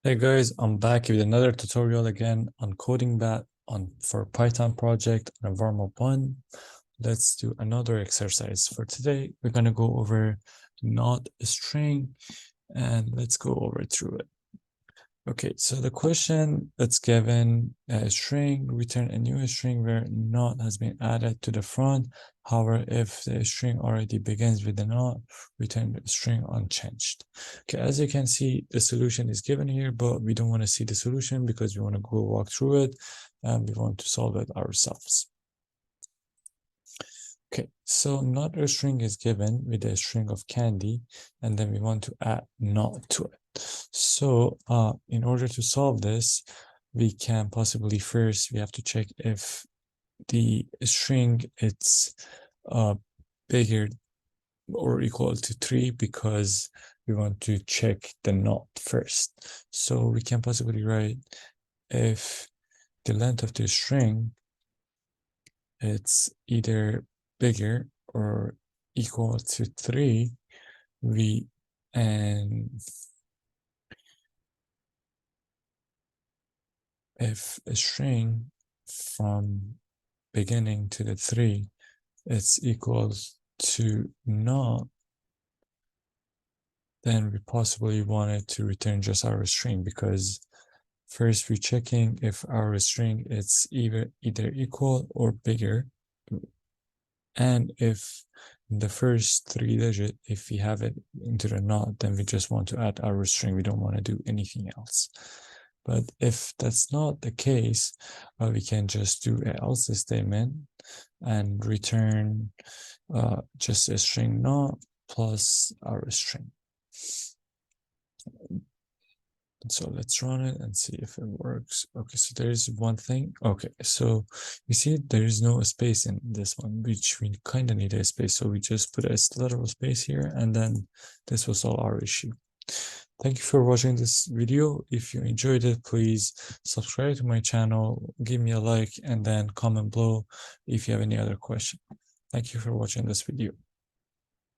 Hey guys, I'm back with another tutorial again on CodingBat for Python project on Warmup1. Let's do another exercise. For today, we're gonna go over not a string and let's go over through it. Okay, so the question that's given a string, return a new string where not has been added to the front. However, if the string already begins with the not, return the string unchanged. Okay, as you can see, the solution is given here, but we don't want to see the solution because we want to go walk through it and we want to solve it ourselves. Okay, so not a string is given with a string of candy, and then we want to add not to it. So in order to solve this, we can possibly first, we have to check if the string it's bigger or equal to 3 because we want to check the not first. So we can possibly write if the length of the string it's either bigger or equal to 3, and if a string from beginning to the 3 it's equals to not, then we possibly wanted to return just our string, because first we're checking if our string it's either equal or bigger, and if the first 3 digits, if we have it into the not, then we just want to add our string. We don't want to do anything else. But if that's not the case, we can just do an else statement and return just a string not plus our string. So let's run it and see if it works. Okay, so there is one thing. Okay, so you see there is no space in this one, which we kind of need a space. So we just put a little space here, and then this was all our issue. Thank you for watching this video. If you enjoyed it, please subscribe to my channel, give me a like, and then comment below if you have any other question. Thank you for watching this video.